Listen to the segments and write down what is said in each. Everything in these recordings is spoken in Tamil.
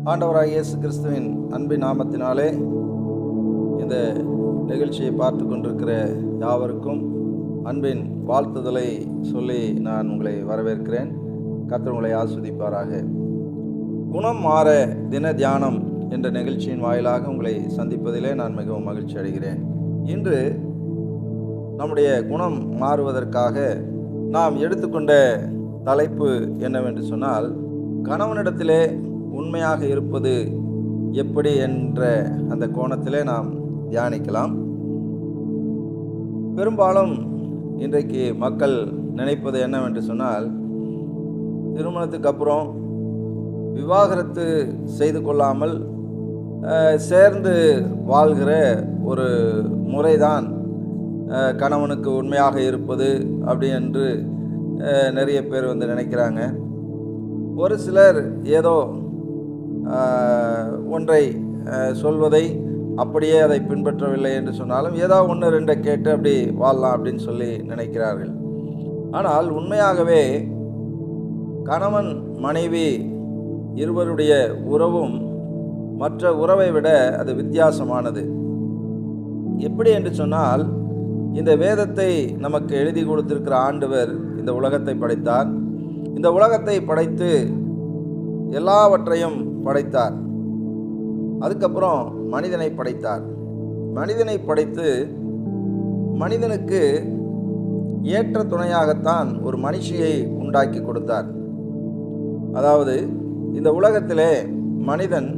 ஆண்டவராகிய இயேசு கிறிஸ்துவின் அன்பின் நாமத்தினாலே இந்த நிகழ்ச்சியை பார்த்து கொண்டிருக்கிற யாவருக்கும் அன்பின் வாழ்த்துதலை சொல்லி நான் உங்களை வரவேற்கிறேன். கர்த்தர் உங்களை ஆசீர்வதிப்பாராக. குணம் மாற தின தியானம் என்ற நிகழ்ச்சியின் வாயிலாக உங்களை சந்திப்பதிலே நான் மிகவும் மகிழ்ச்சி அடைகிறேன். இன்று நம்முடைய குணம் மாறுவதற்காக நாம் எடுத்துக்கொண்ட தலைப்பு என்னவென்று சொன்னால், கணவனிடத்திலே உண்மையாக இருப்பது எப்படி என்ற அந்த கோணத்திலே நாம் தியானிக்கலாம். பெரும்பாலும் இன்றைக்கு மக்கள் நினைப்பது என்னவென்று சொன்னால், திருமணத்துக்கு அப்புறம் விவாகரத்து செய்து கொள்ளாமல் சேர்ந்து வாழ்கிற ஒரு முறைதான் கணவனுக்கு உண்மையாக இருப்பது அப்படி என்று நிறைய பேர் நினைக்கிறாங்க. ஒரு சிலர் ஏதோ ஒன்றை சொல்வதை அப்படியே அதை பின்பற்றவில்லை என்று சொன்னாலும் ஏதோ ஒன்று ரெண்டை கேட்டு அப்படி வாழலாம் அப்படின்னு சொல்லி நினைக்கிறார்கள். ஆனால் உண்மையாகவே கணவன் மனைவி இருவருடைய உறவும் மற்ற உறவை விட அது வித்தியாசமானது. எப்படி என்று சொன்னால், இந்த வேதத்தை நமக்கு எழுதி கொடுத்திருக்கிற ஆண்டவர் இந்த உலகத்தை படைத்தார். இந்த உலகத்தை படைத்து எல்லாவற்றையும் படைத்தார். அதுக்கப்புறம் மனிதனை படைத்தார். மனிதனை படைத்து மனிதனுக்கு ஏற்ற துணையாகத்தான் ஒரு மனுஷியை உண்டாக்கி கொடுத்தார். அதாவது, இந்த உலகத்திலே மனிதன்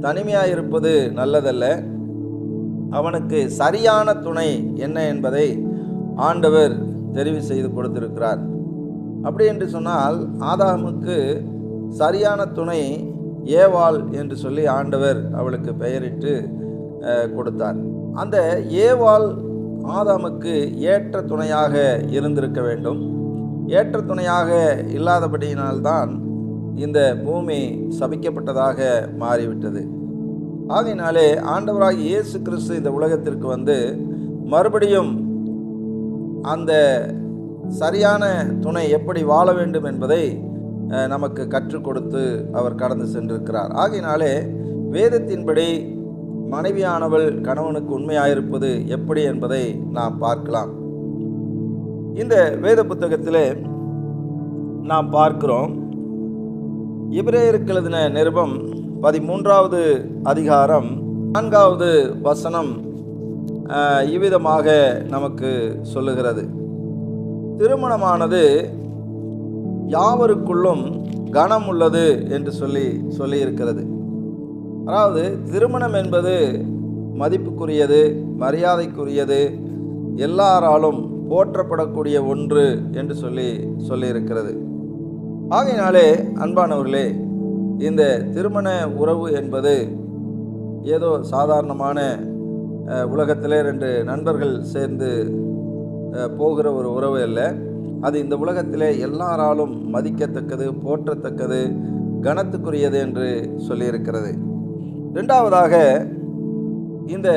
தனிமையாயிருப்பது நல்லதல்ல. அவனுக்கு சரியான துணை என்ன என்பதை ஆண்டவர் தெரிவு செய்து கொடுத்திருக்கிறார். அப்படி என்று சொன்னால், ஆதாமுக்கு சரியான துணை ஏவாள் என்று சொல்லி ஆண்டவர் அவளுக்கு பெயரிட்டு கொடுத்தார். அந்த ஏவாள் ஆதாமுக்கு ஏற்ற துணையாக இருந்திருக்க வேண்டும். ஏற்ற துணையாக இல்லாதபடியினால்தான் இந்த பூமி சபிக்கப்பட்டதாக மாறிவிட்டது. ஆகையினாலே ஆண்டவராகிய இயேசு கிறிஸ்து இந்த உலகத்திற்கு மறுபடியும் அந்த சரியான துணை எப்படி வாழ வேண்டும் என்பதை நமக்கு கற்றுக் கொடுத்து அவர் கடந்து சென்றிருக்கிறார். ஆகையினாலே வேதத்தின்படி மனைவியானவள் கணவனுக்கு உண்மையாயிருப்பது எப்படி என்பதை நாம் பார்க்கலாம். இந்த வேத புத்தகத்திலே நாம் பார்க்கிறோம். எபிரேயருக்கு எழுதின நிருபம் 13வது அதிகாரம் 4வது வசனம் இவ்விதமாக நமக்கு சொல்லுகிறது: திருமணமானது யாவருக்குள்ளும் கனம் உள்ளது என்று சொல்லி இருக்கிறது. அதாவது, திருமணம் என்பது மதிப்புக்குரியது, மரியாதைக்குரியது, எல்லாராலும் போற்றப்படக்கூடிய ஒன்று என்று சொல்லி இருக்கிறது. ஆகையினாலே அன்பானவர்களே, இந்த திருமண உறவு என்பது ஏதோ சாதாரணமான உலகத்திலே 2 நண்பர்கள் சேர்ந்து போகிற ஒரு உறவு அல்ல. அது இந்த உலகத்திலே எல்லாராலும் மதிக்கத்தக்கது, போற்றத்தக்கது, கனத்துக்குரியது என்று சொல்லியிருக்கிறது. 2வதாக, இந்த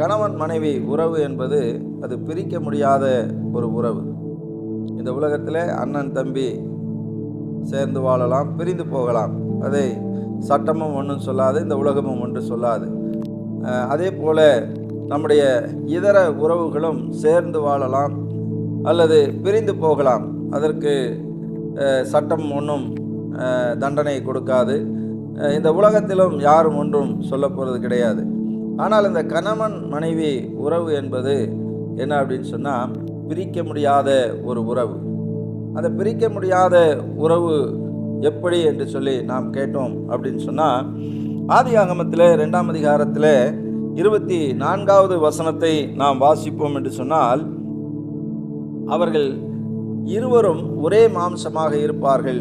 கணவன் மனைவி உறவு என்பது அது பிரிக்க முடியாத ஒரு உறவு. இந்த உலகத்திலே அண்ணன் தம்பி சேர்ந்து வாழலாம், பிரிந்து போகலாம். அதை சட்டமும் ஒன்றும் சொல்லாது, இந்த உலகமும் ஒன்று சொல்லாது. அதே போல நம்முடைய இதர உறவுகளும் சேர்ந்து வாழலாம் அல்லது பிரிந்து போகலாம். அதற்கு சட்டம் ஒன்றும் தண்டனை கொடுக்காது. இந்த உலகத்திலும் யாரும் ஒன்றும் சொல்ல போகிறது கிடையாது. ஆனால் இந்த கணவன் மனைவி உறவு என்பது என்ன அப்படின்னு சொன்னால், பிரிக்க முடியாத ஒரு உறவு. அந்த பிரிக்க முடியாத உறவு எப்படி என்று சொல்லி நாம் கேட்டோம் அப்படின்னு சொன்னால், ஆதியாகமத்தில் 2ஆம் அதிகாரத்தில் 24வது வசனத்தை நாம் வாசிப்போம் என்று சொன்னால், அவர்கள் இருவரும் ஒரே மாம்சமாக இருப்பார்கள்,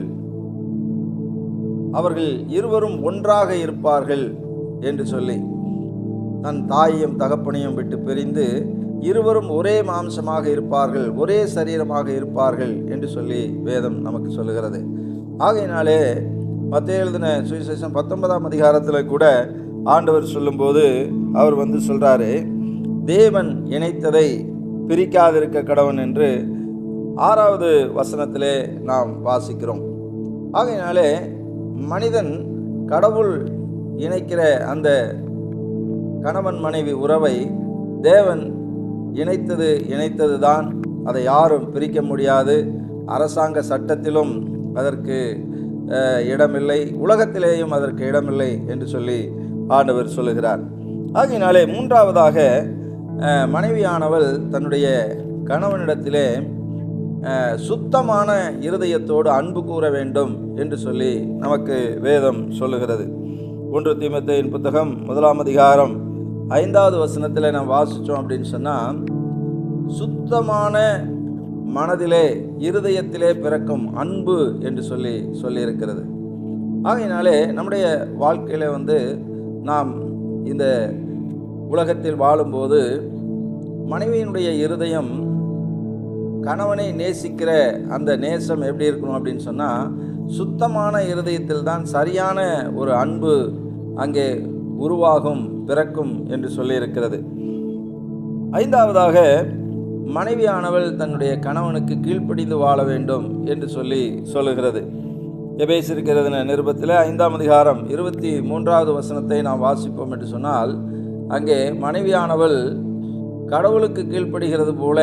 அவர்கள் இருவரும் ஒன்றாக இருப்பார்கள் என்று சொல்லி, தன் தாயையும் தகப்பனையும் விட்டு பிரிந்து இருவரும் ஒரே மாம்சமாக இருப்பார்கள், ஒரே சரீரமாக இருப்பார்கள் என்று சொல்லி வேதம் நமக்கு சொல்லுகிறது. ஆகையினாலே மத்தேயு எழுதின சுவிசேஷம் 19ஆம் அதிகாரத்தில் கூட ஆண்டவர் சொல்லும்போது அவர் சொல்றாரு, தேவன் இணைத்ததை பிரிக்காதிருக்க கடவன் என்று 6வது வசனத்திலே நாம் வாசிக்கிறோம். ஆகையினாலே மனிதன் கடவுள் இணைக்கிற அந்த கணவன் மனைவி உறவை தேவன் இணைத்தது தான். அதை யாரும் பிரிக்க முடியாது. அரசாங்க சட்டத்திலும் அதற்கு இடமில்லை, உலகத்திலேயும் அதற்கு இடமில்லை என்று சொல்லி ஆண்டவர் சொல்லுகிறார். ஆகையினாலே மூன்றாவதாக மனைவியானவள் தன்னுடைய கணவனிடத்திலே சுத்தமான இருதயத்தோடு அன்பு கூற வேண்டும் என்று சொல்லி நமக்கு வேதம் சொல்லுகிறது. 1 தீமோத்தேயுவின் புத்தகம் 1ஆம் அதிகாரம் 5வது வசனத்தில் நாம் வாசித்தோம் அப்படின்னு சொன்னால், சுத்தமான மனதிலே இருதயத்திலே பிறக்கும் அன்பு என்று சொல்லியிருக்கிறது. ஆகையினாலே நம்முடைய வாழ்க்கையில் நாம் இந்த உலகத்தில் வாழும்போது மனைவியினுடைய இருதயம் கணவனை நேசிக்கிற அந்த நேசம் எப்படி இருக்கணும் அப்படின்னு சொன்னால், சுத்தமான இருதயத்தில் தான் சரியான ஒரு அன்பு அங்கே உருவாகும், பிறக்கும் என்று சொல்லியிருக்கிறது. 5ஆவதாக மனைவியானவள் தன்னுடைய கணவனுக்கு கீழ்ப்படிந்து வாழ வேண்டும் என்று சொல்லுகிறது. எபேசியர் நிருபத்தில் 5ஆம் அதிகாரம் 23வது வசனத்தை நாம் வாசிப்போம் என்று சொன்னால், அங்கே மனைவியானவள் கடவுளுக்கு கீழ்ப்படுகிறது போல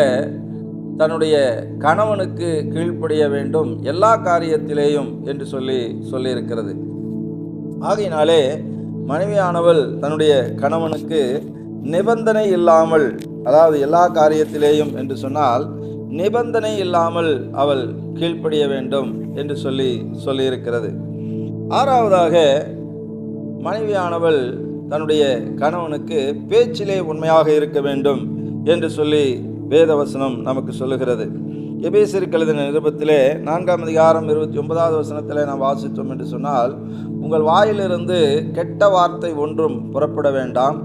தன்னுடைய கணவனுக்கு கீழ்ப்படிய வேண்டும் எல்லா காரியத்திலேயும் என்று சொல்லியிருக்கிறது. ஆகையினாலே மனைவியானவள் தன்னுடைய கணவனுக்கு நிபந்தனை இல்லாமல், அதாவது எல்லா காரியத்திலேயும் சொன்னால் நிபந்தனை இல்லாமல் அவள் கீழ்ப்படிய வேண்டும் என்று சொல்லியிருக்கிறது. 6ஆவதாக மனைவியானவள் தன்னுடைய கணவனுக்கு பேச்சிலே உண்மையாக இருக்க வேண்டும் என்று வேதவசனம் நமக்கு சொல்லுகிறது. எபேசியர் நிருபத்திலே 4ஆம் அதிகாரம் 29வது வசனத்திலே நாம் வாசித்தோம் என்று சொன்னால், உங்கள் வாயிலிருந்து கெட்ட வார்த்தை ஒன்றும் புறப்பட வேண்டாம்,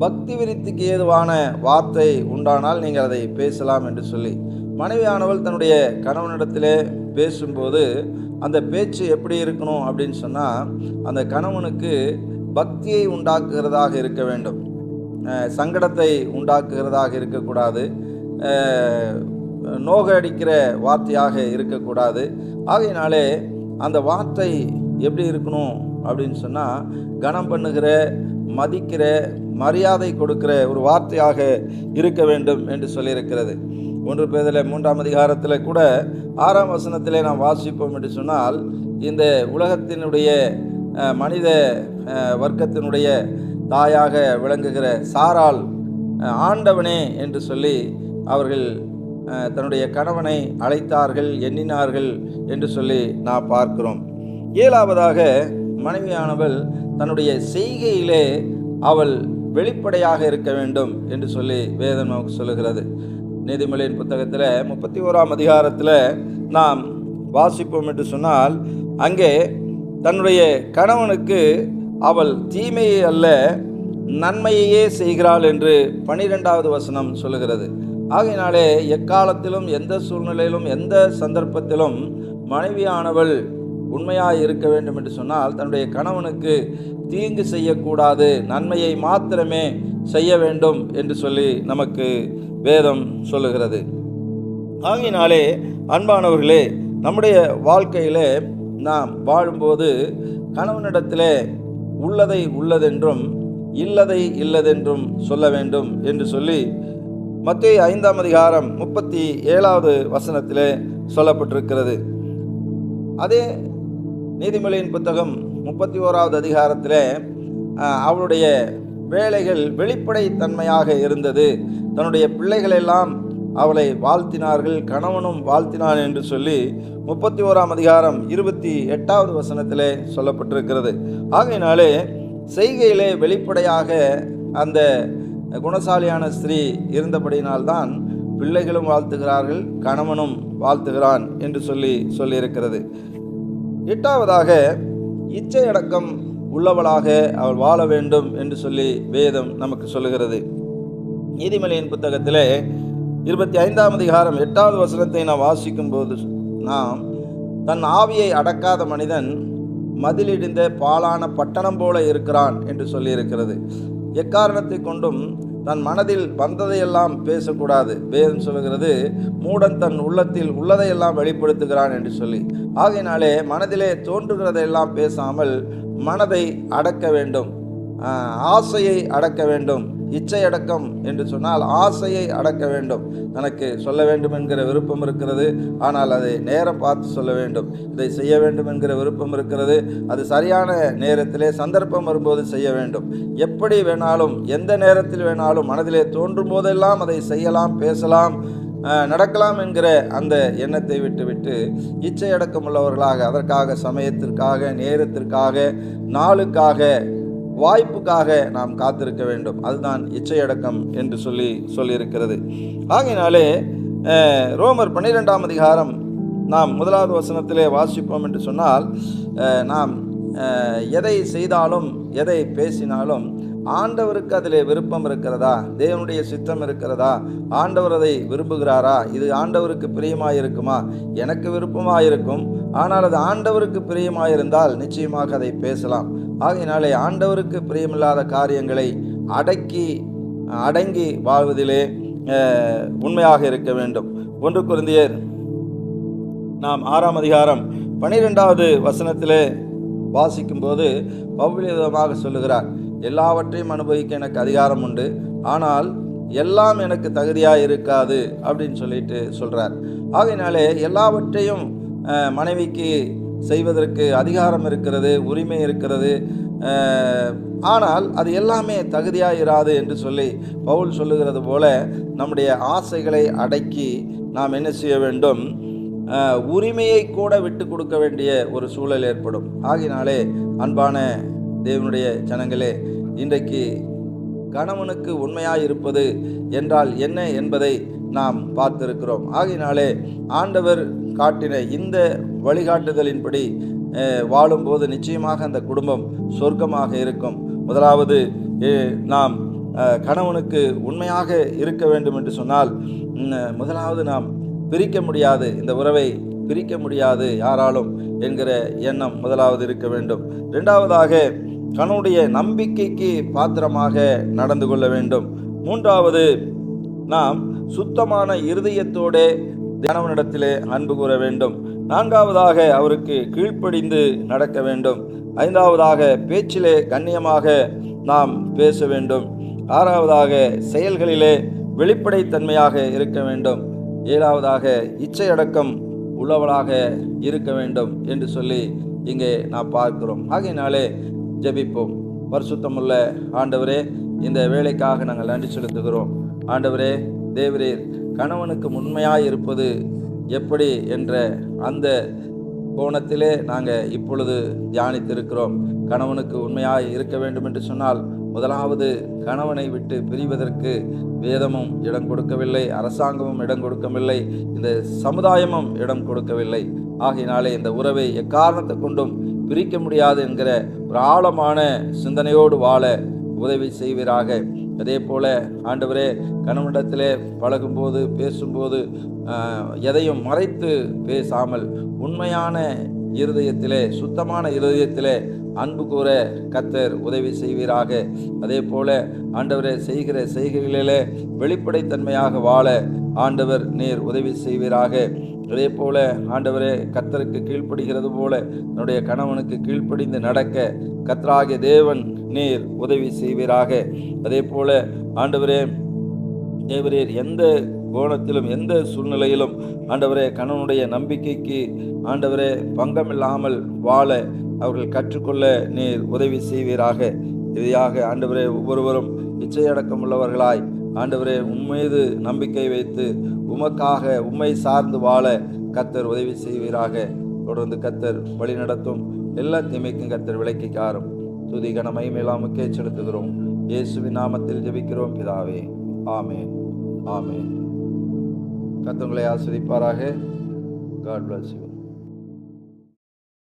பக்தி விருத்திக்கு ஏதுவான வார்த்தை உண்டானால் நீங்கள் அதை பேசலாம் என்று மனைவியானவள் தன்னுடைய கணவனிடத்திலே பேசும்போது அந்த பேச்சு எப்படி இருக்கணும் அப்படின்னு சொன்னால், அந்த கணவனுக்கு பக்தியை உண்டாக்குகிறதாக இருக்க வேண்டும், சங்கடத்தை உண்டாக்குகிறதாக இருக்கக்கூடாது, நோகடிக்கிற வார்த்தையாக இருக்கக்கூடாது. ஆகையினாலே அந்த வார்த்தை எப்படி இருக்கணும் அப்படின்னு சொன்னால், கனம் பண்ணுகிற, மதிக்கிற, மரியாதை கொடுக்கிற ஒரு வார்த்தையாக இருக்க வேண்டும் என்று சொல்லியிருக்கிறது. 1 பேதுரு 3ஆம் அதிகாரத்தில் கூட 6ஆம் வசனத்திலே நாம் வாசிப்போம் என்று சொன்னால், இந்த உலகத்தினுடைய மனித வர்க்கத்தினுடைய தாயாக விளங்குகிற சாராள் ஆண்டவனே என்று அவர்கள் தன்னுடைய கணவனை அழைத்தார்கள், எண்ணினார்கள் என்று நாம் பார்க்கிறோம். 7ஆவதாக மனைவியானவள் தன்னுடைய செய்கையிலே அவள் வெளிப்படையாக இருக்க வேண்டும் என்று வேதம் நமக்கு சொல்லுகிறது. நீதிமொழியின் புத்தகத்தில் 31ஆம் அதிகாரத்தில் நாம் வாசிப்போம் என்று சொன்னால், அங்கே தன்னுடைய கணவனுக்கு அவள் தீமையை அல்ல நன்மையையே செய்கிறாள் என்று 12வது வசனம் சொல்லுகிறது. ஆகையினாலே எக்காலத்திலும், எந்த சூழ்நிலையிலும், எந்த சந்தர்ப்பத்திலும் மனைவியானவள் உண்மையாக இருக்க வேண்டும் என்று சொன்னால், தன்னுடைய கணவனுக்கு தீங்கு செய்யக்கூடாது, நன்மையை மாத்திரமே செய்ய வேண்டும் என்று நமக்கு வேதம் சொல்லுகிறது. ஆகையினாலே அன்பானவர்களே, நம்முடைய வாழ்க்கையிலே நாம் வாழும்போது கணவனிடத்திலே உள்ளதை உள்ளதென்றும் இல்லதை இல்லதென்றும் சொல்ல வேண்டும் என்று மத்தேயு 5ஆம் அதிகாரம் 37வது வசனத்திலே சொல்லப்பட்டிருக்கிறது. அதே நீதிமொழியின் புத்தகம் 31வது அதிகாரத்திலே அவளுடைய வேலைகள் வெளிப்படை தன்மையாக இருந்தது, தன்னுடைய பிள்ளைகளெல்லாம் அவளை வாழ்த்தினார்கள், கணவனும் வாழ்த்தினான் என்று 31ஆம் அதிகாரம் 28வது வசனத்திலே சொல்லப்பட்டிருக்கிறது. ஆகையினாலே செய்கையிலே வெளிப்படையாக அந்த குணசாலியான ஸ்திரீ இருந்தபடியினால்தான் பிள்ளைகளும் வாழ்த்துகிறார்கள், கணவனும் வாழ்த்துகிறான் என்று சொல்லியிருக்கிறது. 8ஆவதாக இச்சையடக்கம் உள்ளவளாக அவள் வாழ வேண்டும் என்று வேதம் நமக்கு சொல்லுகிறது. நீதிமொழியின் புத்தகத்திலே 25ஆம் அதிகாரம் 8வது வசனத்தை நாம் வாசிக்கும் போது, நாம் தன் ஆவியை அடக்காத மனிதன் மதிலிடிந்த பாலான பட்டணம் போல இருக்கிறான் என்று சொல்லியிருக்கிறது. எக்காரணத்தை கொண்டும் தன் மனதில் வந்ததையெல்லாம் பேசக்கூடாது. வேதம் சொல்லுகிறது, மூடன் தன் உள்ளத்தில் உள்ளதையெல்லாம் வெளிப்படுத்துகிறான் என்று சொல்லி. ஆகையினாலே மனதிலே தோன்றுகிறதையெல்லாம் பேசாமல் மனதை அடக்க வேண்டும், ஆசையை அடக்க வேண்டும். இச்சை அடக்கம் என்று சொன்னால் ஆசையை அடக்க வேண்டும். தனக்கு சொல்ல வேண்டும் என்கிற விருப்பம் இருக்கிறது, ஆனால் அதை நேரம் பார்த்து சொல்ல வேண்டும். இதை செய்ய வேண்டும் என்கிற விருப்பம் இருக்கிறது, அது சரியான நேரத்திலே சந்தர்ப்பம் வரும்போது செய்ய வேண்டும். எப்படி வேணாலும் எந்த நேரத்தில் வேணாலும் மனதிலே தோன்றும் போதெல்லாம் அதை செய்யலாம், பேசலாம், நடக்கலாம் என்கிற அந்த எண்ணத்தை விட்டுவிட்டு இச்சை அடக்கம் உள்ளவர்களாக, அதற்காக சமயத்திற்காக, நேரத்திற்காக, நாளுக்காக, வாய்ப்புக்காக நாம் காத்திருக்க வேண்டும். அதுதான் இச்சையடக்கம் என்று சொல்லியிருக்கிறது. ஆகையினாலே ரோமர் 12ஆம் அதிகாரம் நாம் 1வது வசனத்திலே வாசிப்போம் என்று சொன்னால், நாம் எதை செய்தாலும் எதை பேசினாலும் ஆண்டவருக்கு அதிலே விருப்பம் இருக்கிறதா, தேவனுடைய சித்தம் இருக்கிறதா, ஆண்டவர் அதை விரும்புகிறாரா, இது ஆண்டவருக்கு பிரியமாயிருக்குமா? எனக்கு விருப்பமாயிருக்கும், ஆனால் அது ஆண்டவருக்கு பிரியமாயிருந்தால் நிச்சயமாக அதை பேசலாம். ஆகையினாலே ஆண்டவருக்கு பிரியமில்லாத காரியங்களை அடங்கி வாழ்வதிலே உண்மையாக இருக்க வேண்டும். 1 கொரிந்தியர் நாம் 6ஆம் அதிகாரம் 12வது வசனத்திலே வாசிக்கும்போது பவுல் விதமாக சொல்லுகிறார், எல்லாவற்றையும் அனுபவிக்க எனக்கு அதிகாரம் உண்டு, ஆனால் எல்லாம் எனக்கு தகுதியாக இருக்காது அப்படின்னு சொல்லிட்டு சொல்கிறார். ஆகையினாலே எல்லாவற்றையும் மனைவிக்கு செய்வதற்கு அதிகாரம் இருக்கிறது, உரிமை இருக்கிறது, ஆனால் அது எல்லாமே தகுதியாக இராது என்று சொல்லி பவுல் சொல்லுகிறது போல நம்முடைய ஆசைகளை அடக்கி நாம் என்ன செய்ய வேண்டும், உரிமையை கூட விட்டு கொடுக்க வேண்டிய ஒரு சூழல் ஏற்படும். ஆகினாலே அன்பான தேவனுடைய ஜனங்களே, இன்றைக்கு கணவனுக்கு உண்மையாக இருப்பது என்றால் என்ன என்பதை நாம் பார்த்திருக்கிறோம். ஆகினாலே ஆண்டவர் காட்டின இந்த வழிகாட்டுதலின்படி வாழும்போது நிச்சயமாக அந்த குடும்பம் சொர்க்கமாக இருக்கும். முதலாவது நாம் கணவனுக்கு உண்மையாக இருக்க வேண்டும் என்று சொன்னால், முதலாவது நாம் பிரிக்க முடியாது, இந்த உறவை பிரிக்க முடியாது யாராலும் என்கிற எண்ணம் முதலாவது இருக்க வேண்டும். இரண்டாவதாக கணவனுடைய நம்பிக்கைக்கு பாத்திரமாக நடந்து கொள்ள வேண்டும். மூன்றாவது, நாம் சுத்தமான இருதயத்தோடு கணவனிடத்திலே அன்பு கூற வேண்டும். நான்காவதாக அவருக்கு கீழ்ப்படிந்து நடக்க வேண்டும். ஐந்தாவதாக பேச்சிலே கண்ணியமாக நாம் பேச வேண்டும். ஆறாவதாக செயல்களிலே வெளிப்படைத்தன்மையாக இருக்க வேண்டும். ஏழாவதாக இச்சையடக்கம் உள்ளவளாக இருக்க வேண்டும் என்று சொல்லி இங்கே நாம் பார்க்கிறோம். ஆகையினாலே ஜெபிப்போம். பரிசுத்தமுள்ள ஆண்டவரே, இந்த வேலைக்காக நாங்கள் நன்றி செலுத்துகிறோம். ஆண்டவரே, தேவரீர் கணவனுக்கு உண்மையாய் இருப்பது எப்படி என்ற அந்த கோணத்திலே நாங்கள் இப்பொழுது தியானித்திருக்கிறோம். கணவனுக்கு உண்மையாய் இருக்க வேண்டும் என்று சொன்னால், முதலாவது கணவனை விட்டு பிரிவதற்கு வேதமும் இடம் கொடுக்கவில்லை, அரசாங்கமும் இடம் கொடுக்கவில்லை, இந்த சமுதாயமும் இடம் கொடுக்கவில்லை. ஆகையினாலே இந்த உறவை எக்காரணத்தை கொண்டும் பிரிக்க முடியாது என்கிற ஒரு ஆழமான சிந்தனையோடு வாழ உதவி செய்வீராக. அதே போல ஆண்டவரே, கணவனிடத்திலே பழகும்போது பேசும்போது எதையும் மறைத்து பேசாமல் உண்மையான இருதயத்திலே, சுத்தமான இருதயத்திலே அன்பு கூற கர்த்தர் உதவி செய்வீராக. அதே போல ஆண்டவரே, செய்கிற செய்கைகளிலே வெளிப்படைத்தன்மையாக வாழ ஆண்டவர் நீர் உதவி செய்வீராக. அதே போல ஆண்டவரே, கர்த்தருக்கு கீழ்ப்படுகிறது போல என்னுடைய கணவனுக்கு கீழ்ப்படிந்து நடக்க கர்த்தராகிய தேவன் நீர் உதவி செய்வீராக. அதே போல ஆண்டவரே, தேவரீர் எந்த கோணத்திலும் எந்த சூழ்நிலையிலும் ஆண்டவரே கணவனுடைய நம்பிக்கைக்கு ஆண்டவரே பங்கமில்லாமல் வாழ அவர்கள் கற்றுக்கொள்ள நீர் உதவி செய்வீராக. இதையாக ஆண்டவரே, ஒவ்வொருவரும் இச்சையடக்கம் உள்ளவர்களாய் ஆண்டவரே உம்மீது நம்பிக்கை வைத்து உமக்காக உம்மை சார்ந்து வாழ கர்த்தர் உதவி செய்வீராக. தொடர்ந்து கர்த்தர் வழி நடத்தும். எல்லா தீமைக்கும் கர்த்தர் விலக்கி காரும். துதி கன மகிமையெல்லாம் உமக்கே செலுத்துகிறோம். இயேசுவின் நாமத்தில் ஜெபிக்கிறோம் பிதாவே. ஆமென், ஆமென். கர்த்தர் உங்களை ஆசீர்வதிப்பாராக. God bless you.